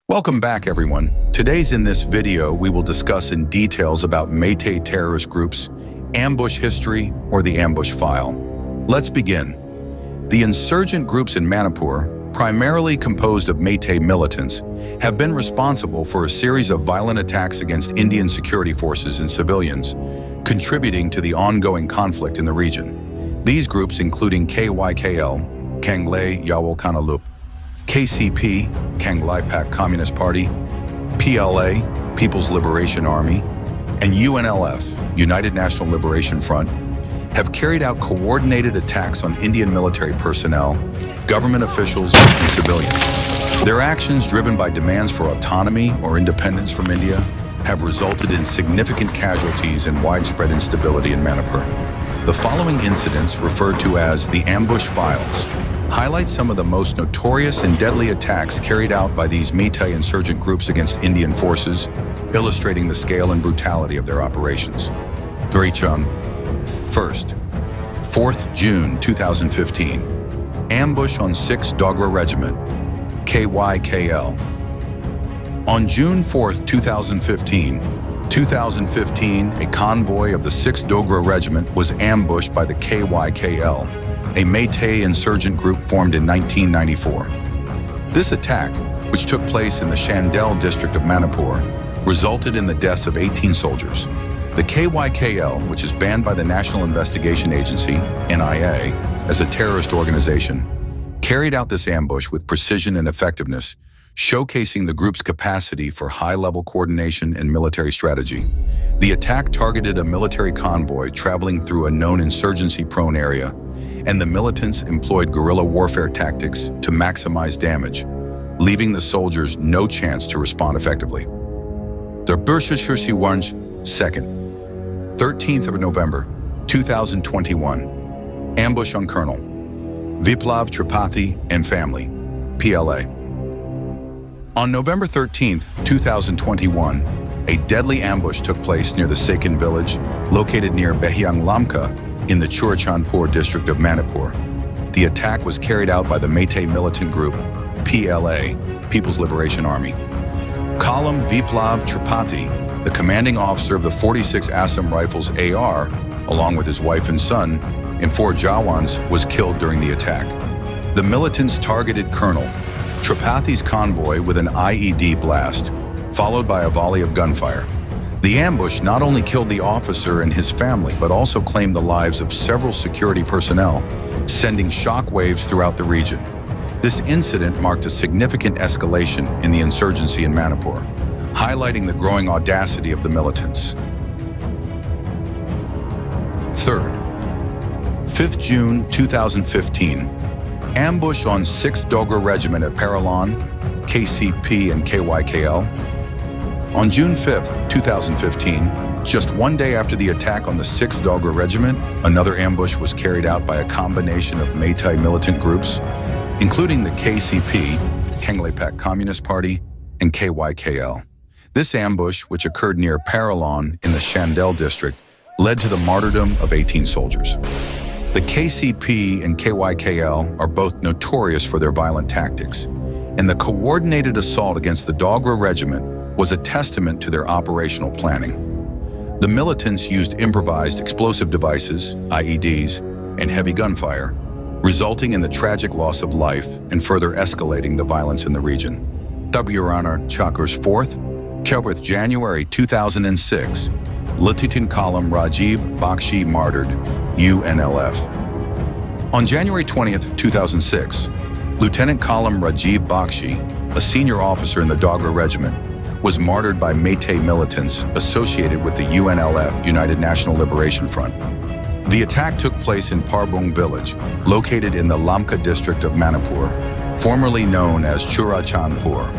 Welcome back, everyone. In this video, we will discuss in details about Meitei terrorist groups, ambush history, or the ambush file. Let's begin. The insurgent groups in Manipur, primarily composed of Meitei militants, have been responsible for a series of violent attacks against Indian security forces and civilians, contributing to the ongoing conflict in the region. These groups, including KYKL, Kanglei Yawol Kanalup, KCP, Kanglei Pak Communist Party, PLA, People's Liberation Army, and UNLF, United National Liberation Front, have carried out coordinated attacks on Indian military personnel, government officials, and civilians. Their actions, driven by demands for autonomy or independence from India, have resulted in significant casualties and widespread instability in Manipur. The following incidents, referred to as the ambush files, highlight some of the most notorious and deadly attacks carried out by these Meitei insurgent groups against Indian forces, illustrating the scale and brutality of their operations. First, 4th June 2015, ambush on 6th Dogra Regiment, KYKL. On June 4th, 2015, a convoy of the 6th Dogra Regiment was ambushed by the KYKL, a Meitei insurgent group formed in 1994. This attack, which took place in the Shandell district of Manipur, resulted in the deaths of 18 soldiers. The KYKL, which is banned by the National Investigation Agency, NIA, as a terrorist organization, carried out this ambush with precision and effectiveness, showcasing the group's capacity for high-level coordination and military strategy. The attack targeted a military convoy traveling through a known insurgency-prone area, and the militants employed guerrilla warfare tactics to maximize damage, leaving the soldiers no chance to respond effectively. The Second, 13th of November, 2021, ambush on Colonel Viplav Tripathi and family, PLA. On November 13th, 2021, a deadly ambush took place near the Sekin village, located near Behyang Lamka, in the Churachandpur district of Manipur. The attack was carried out by the Meitei militant group, PLA, People's Liberation Army. Column Viplav Tripathi, the commanding officer of the 46 Assam Rifles AR, along with his wife and son, and 4 Jawans, was killed during the attack. The militants targeted Colonel Tripathi's convoy with an IED blast, followed by a volley of gunfire. The ambush not only killed the officer and his family, but also claimed the lives of several security personnel, sending shockwaves throughout the region. This incident marked a significant escalation in the insurgency in Manipur, highlighting the growing audacity of the militants. Third, 5th June 2015, ambush on 6th Dogra Regiment at Paralon, KCP and KYKL. On June 5th, 2015, just one day after the attack on the 6th Dogra Regiment, another ambush was carried out by a combination of Meitei militant groups, including the KCP, Kanglei Pak Communist Party, and KYKL. This ambush, which occurred near Paralon in the Shandell district, led to the martyrdom of 18 soldiers. The KCP and KYKL are both notorious for their violent tactics, and the coordinated assault against the Dogra Regiment was a testament to their operational planning. The militants used improvised explosive devices, IEDs, and heavy gunfire, resulting in the tragic loss of life and further escalating the violence in the region. Chakras 4th, January 2006, Lieutenant Column Rajiv Bakshi martyred, UNLF. On January 20th, 2006, Lieutenant Column Rajiv Bakshi, a senior officer in the Dogra Regiment, was martyred by Meitei militants associated with the UNLF, United National Liberation Front. The attack took place in Parbung village, located in the Lamka district of Manipur, formerly known as Churachandpur.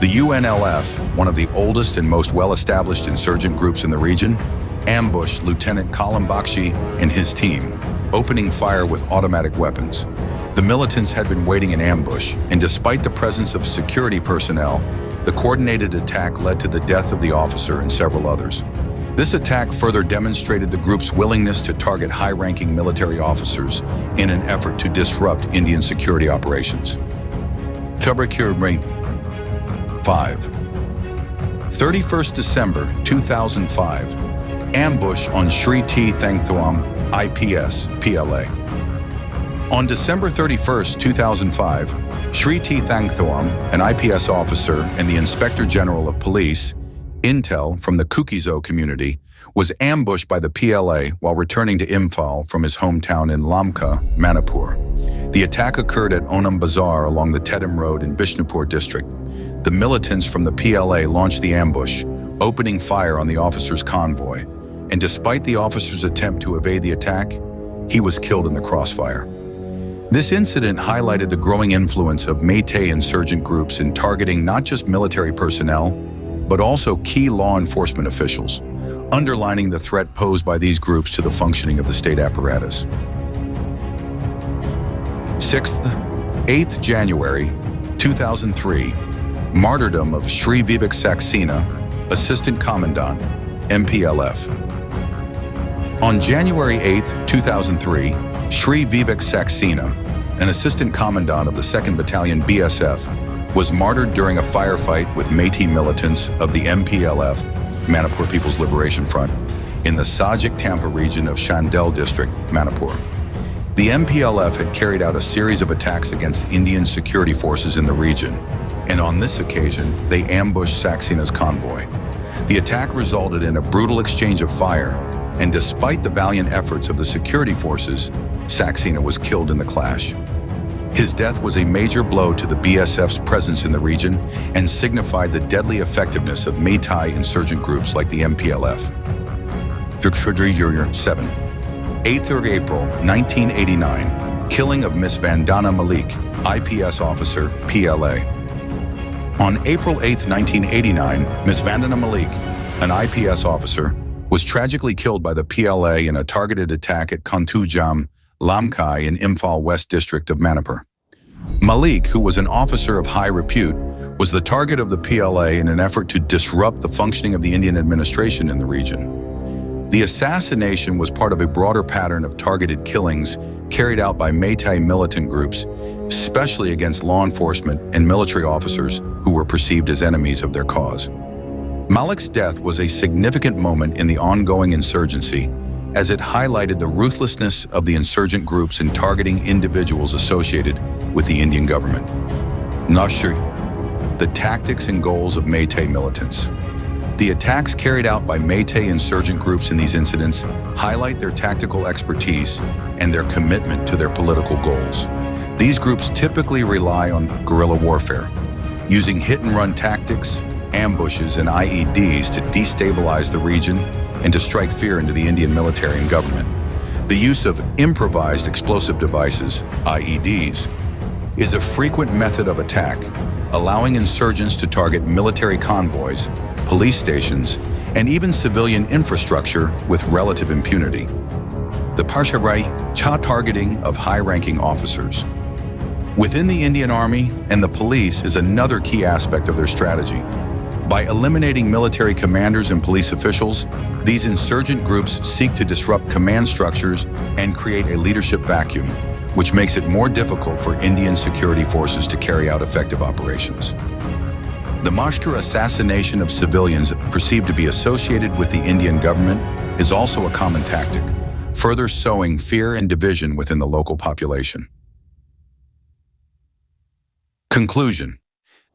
The UNLF, one of the oldest and most well-established insurgent groups in the region, ambushed Lieutenant Column Bakshi and his team, opening fire with automatic weapons. The militants had been waiting in ambush, and despite the presence of security personnel, the coordinated attack led to the death of the officer and several others. This attack further demonstrated the group's willingness to target high-ranking military officers in an effort to disrupt Indian security operations. February 5. 31st December 2005. Ambush on Shri T Thangthuam, IPS, PLA. On December 31st, 2005, Shri T Thangthuam, an IPS officer and the Inspector General of Police, intel from the Kukizo community, was ambushed by the PLA while returning to Imphal from his hometown in Lamka, Manipur. The attack occurred at Onam Bazaar along the Tedim Road in Bishnupur district. The militants from the PLA launched the ambush, opening fire on the officer's convoy, and despite the officer's attempt to evade the attack, he was killed in the crossfire. This incident highlighted the growing influence of Meitei insurgent groups in targeting not just military personnel, but also key law enforcement officials, underlining the threat posed by these groups to the functioning of the state apparatus. 6th, 8th January 2003, martyrdom of Shri Vivek Saxena, Assistant Commandant, MPLF. On January 8, 2003, Shri Vivek Saxena, an Assistant Commandant of the 2nd Battalion BSF, was martyred during a firefight with Meitei militants of the MPLF, Manipur People's Liberation Front, in the Sajik Tampa region of Chandel district, Manipur. The MPLF had carried out a series of attacks against Indian security forces in the region, and on this occasion, they ambushed Saxena's convoy. The attack resulted in a brutal exchange of fire, and despite the valiant efforts of the security forces, Saxena was killed in the clash. His death was a major blow to the BSF's presence in the region and signified the deadly effectiveness of Meitei insurgent groups like the MPLF. 7. 8th of April 1989, killing of Miss Vandana Malik, IPS officer, PLA. On April 8, 1989, Miss Vandana Malik, an IPS officer, was tragically killed by the PLA in a targeted attack at Thangthuam, Lamkai in Imphal West District of Manipur. Malik, who was an officer of high repute, was the target of the PLA in an effort to disrupt the functioning of the Indian administration in the region. The assassination was part of a broader pattern of targeted killings carried out by Meitei militant groups, especially against law enforcement and military officers who were perceived as enemies of their cause. Malik's death was a significant moment in the ongoing insurgency, as it highlighted the ruthlessness of the insurgent groups in targeting individuals associated with the Indian government. Nashri, the tactics and goals of Meitei militants. The attacks carried out by Meitei insurgent groups in these incidents highlight their tactical expertise and their commitment to their political goals. These groups typically rely on guerrilla warfare, using hit-and-run tactics, ambushes, and IEDs to destabilize the region and to strike fear into the Indian military and government. The use of improvised explosive devices, IEDs, is a frequent method of attack, allowing insurgents to target military convoys, police stations, and even civilian infrastructure with relative impunity. The Parsharai targeting of high-ranking officers. Within the Indian Army and the police is another key aspect of their strategy. By eliminating military commanders and police officials, these insurgent groups seek to disrupt command structures and create a leadership vacuum, which makes it more difficult for Indian security forces to carry out effective operations. The Mashkar assassination of civilians perceived to be associated with the Indian government is also a common tactic, further sowing fear and division within the local population. Conclusion.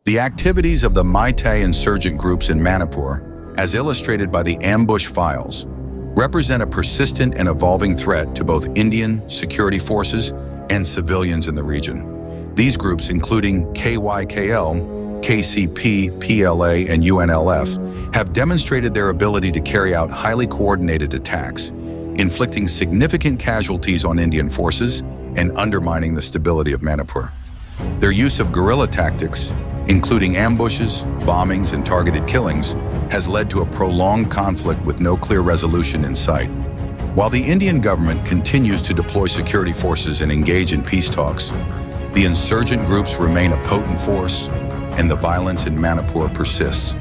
The activities of the Meitei insurgent groups in Manipur, as illustrated by the ambush files, represent a persistent and evolving threat to both Indian security forces and civilians in the region. These groups, including KYKL, KCP, PLA, and UNLF, have demonstrated their ability to carry out highly coordinated attacks, inflicting significant casualties on Indian forces and undermining the stability of Manipur. Their use of guerrilla tactics, including ambushes, bombings, and targeted killings, has led to a prolonged conflict with no clear resolution in sight. While the Indian government continues to deploy security forces and engage in peace talks, the insurgent groups remain a potent force, and the violence in Manipur persists.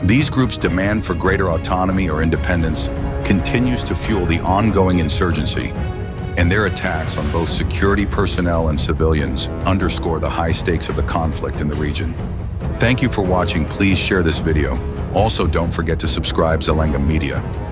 These groups' demand for greater autonomy or independence continues to fuel the ongoing insurgency, and their attacks on both security personnel and civilians underscore the high stakes of the conflict in the region. Thank you for watching. Please share this video. Also, don't forget to subscribe Zelengam Media.